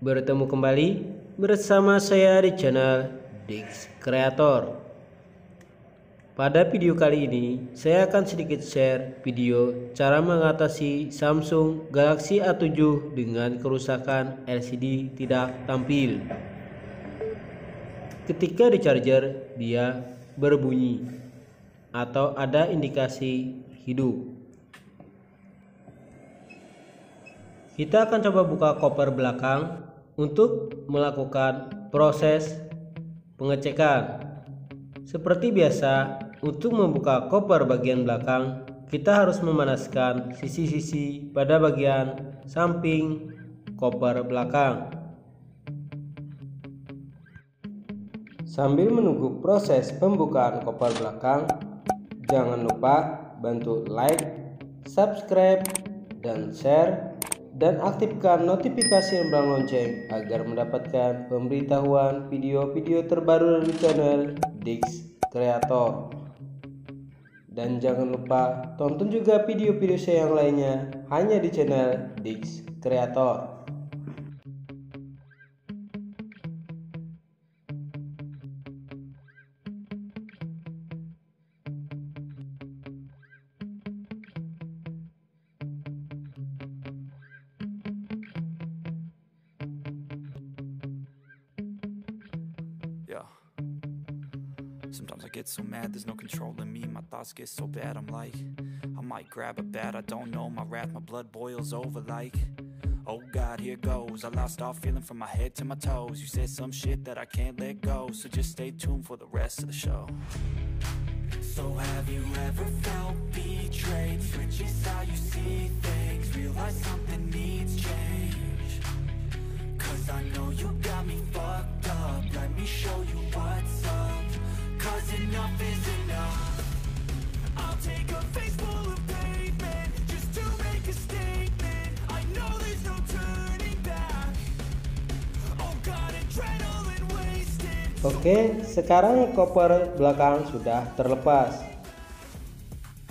Bertemu kembali bersama saya di channel Dix Creator. Pada video kali ini saya akan sedikit share video cara mengatasi Samsung Galaxy A7 dengan kerusakan LCD tidak tampil. Ketika di charger dia berbunyi atau ada indikasi hidup. Kita akan coba buka koper belakang untuk melakukan proses pengecekan. Seperti biasa, untuk membuka koper bagian belakang, kita harus memanaskan sisi-sisi pada bagian samping koper belakang. Sambil menunggu proses pembukaan koper belakang, jangan lupa bantu like, subscribe, dan share, dan aktifkan notifikasi emblang lonceng agar mendapatkan pemberitahuan video-video terbaru dari channel Dix Creator. Dan jangan lupa tonton juga video-video saya yang lainnya hanya di channel Dix Creator. Sometimes I get so mad, there's no controlling me. My thoughts get so bad, I'm like, I might grab a bat, I don't know. My wrath, my blood boils over like, oh God, here goes. I lost all feeling from my head to my toes. You said some shit that I can't let go, so just stay tuned for the rest of the show. So have you ever felt betrayed? Switches how you see things, realize something needs change. Cause I know you got me fucked up, let me show you what's up. Cause enough is enough. I'll take a face full of pavement just to make a statement. I know there's no turning back. Oh God, adrenaline wasted. Oke, sekarang koper belakang sudah terlepas.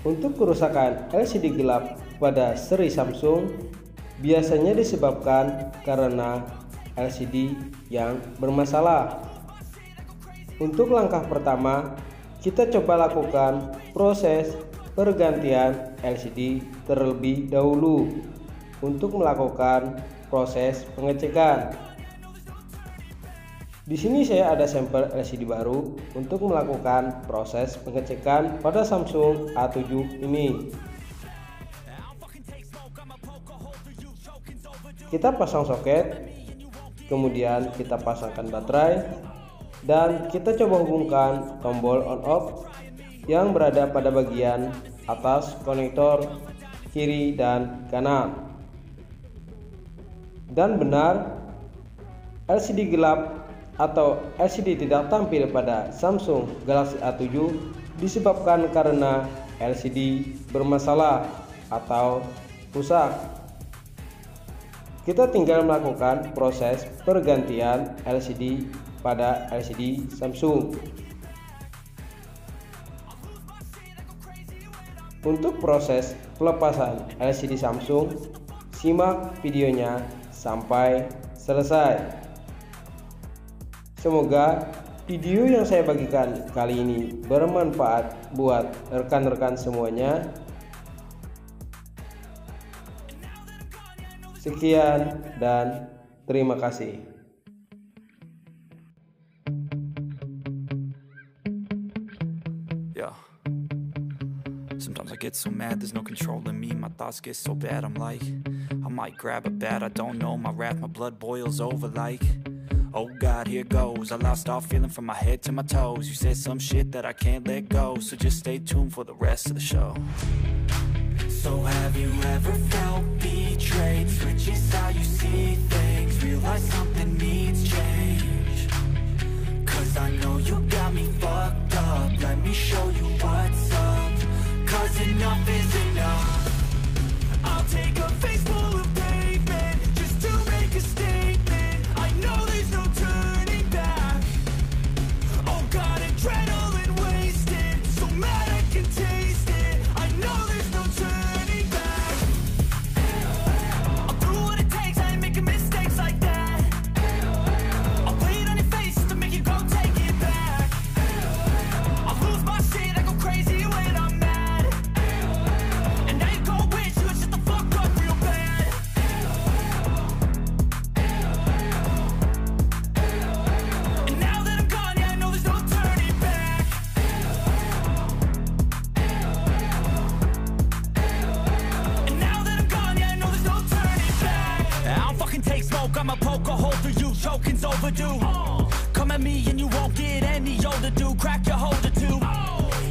Untuk kerusakan LCD gelap pada seri Samsung biasanya disebabkan karena LCD yang bermasalah. Untuk langkah pertama, kita coba lakukan proses pergantian LCD terlebih dahulu untuk melakukan proses pengecekan. Di sini saya ada sampel LCD baru untuk melakukan proses pengecekan pada Samsung A7 ini. Kita pasang soket, kemudian kita pasangkan baterai, dan kita coba hubungkan tombol on off yang berada pada bagian atas konektor kiri dan kanan. Dan benar, LCD gelap atau LCD tidak tampil pada Samsung Galaxy A7 disebabkan karena LCD bermasalah atau rusak. Kita tinggal melakukan proses pergantian LCD pada LCD Samsung. Untuk proses pelepasan LCD Samsung, simak videonya sampai selesai. Semoga video yang saya bagikan kali ini bermanfaat buat rekan-rekan semuanya. Sekian dan terima kasih. Sometimes I get so mad, there's no controlling me. My thoughts get so bad, I'm like, I might grab a bat, I don't know. My wrath, my blood boils over like, oh God, here goes. I lost all feeling from my head to my toes. You said some shit that I can't let go, so just stay tuned for the rest of the show. So have you ever felt betrayed? Switches how you see things, realize something needs change. Cause I know you got me fucked up, let me show you what's up. Cause enough is enough. I'll take a face full of pavement just to make a statement. I know there's no turning back. Oh God, adrenaline wasted, so mad I can taste it. I know there's no turning back. I'll do what it takes, I ain't making mistakes like that. I'ma poke a hole through you, choking's overdue. Come at me and you won't get any older, dude. Crack your holder too.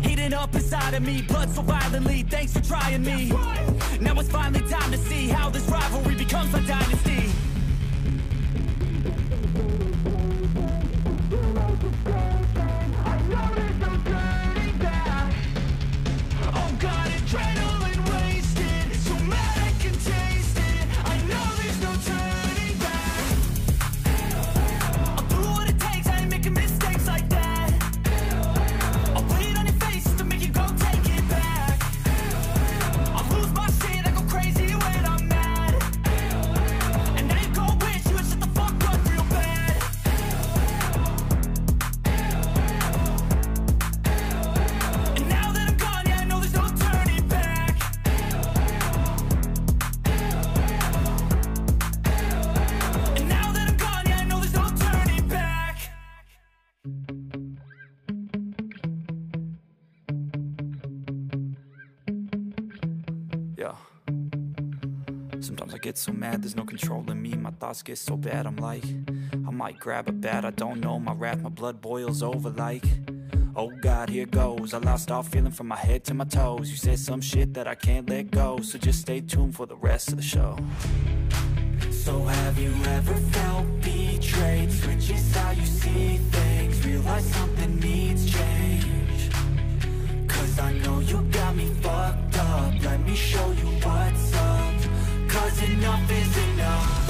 Heating up inside of me, blood so violently. Thanks for trying me. Now it's finally time to see how this rivalry becomes a dynasty. Oh God, adrenaline wasted, so mad I can taste it. I know there's no turning back. I'll do what it takes, I ain't making mistakes like that. I'll put it on your face to make you go take it back. I'll lose my shit, I go crazy when I'm mad. And now you go wish you would shut the fuck up real bad. And now that I'm gone, yeah, I know there's no turning back. And now that I'm gone, yeah, I know there's no turning back. Yeah. Sometimes I get so mad, there's no controlling me. My thoughts get so bad, I'm like, I might grab a bat, I don't know. My wrath, my blood boils over like, oh God, here goes. I lost all feeling from my head to my toes. You said some shit that I can't let go, so just stay tuned for the rest of the show. So have you ever felt betrayed? Switches how you see things, realize something needs change. Cause I know you got me fucked up, let me show you what's up. Cause enough is enough.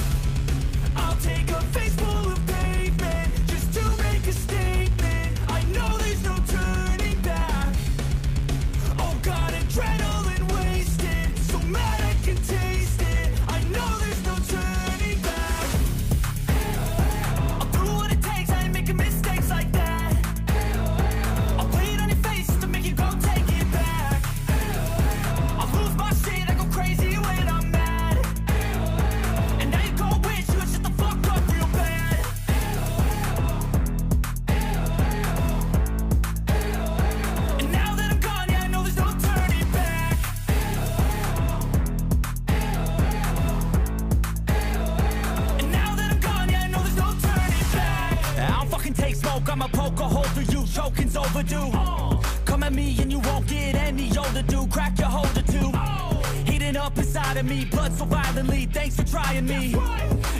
I'll take a face full of pavement just to make a statement. I know there's no turning back. Oh God, adrenaline wasted, so mad I can taste it. I know there's no turning back. I'll do what it takes, I ain't making mistakes like that. I'll put it on your face to make you go take it back. I'll lose my shit, I go crazy when I'm mad. And now you go wish you would shut the fuck up real bad. And now that I'm gone, yeah, I know there's no turning back. And now that I'm gone, yeah, I know there's no turning back. I don't fucking take smoke, I'ma poke a hole through you, choking's overdue. Come at me and you won't get any older, dude. Crack your holder too. Heating up inside of me, blood so violently. Thanks for trying me.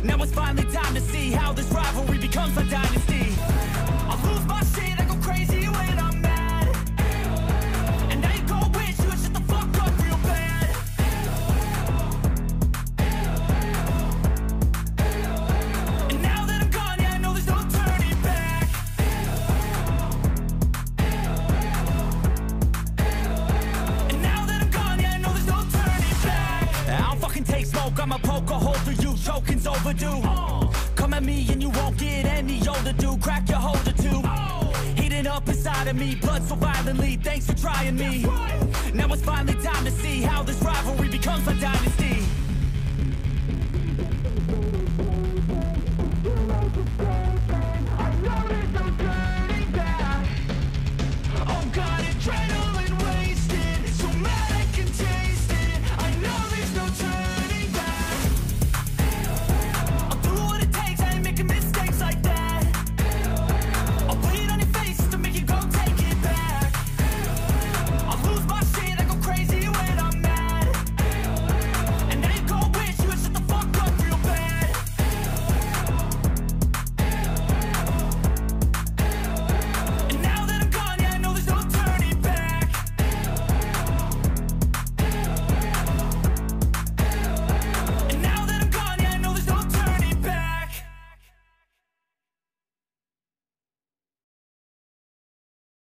Now it's finally time to see how this rivalry becomes a dynasty. I'll lose my shit, I go crazy when I'm mad. And now you go wish you would shut the fuck up real bad. And now that I'm gone, yeah, I know there's no turning back. And now that I'm gone, yeah, I know there's no turning back. I don't fucking take smoke, I'ma poke a hole through you, choking's overdue. Come at me and you won't get any older, dude. Crack your holder too. Heating up inside of me, blood so violently. Thanks for trying me. Now it's finally time to see how this rivalry becomes a dynasty.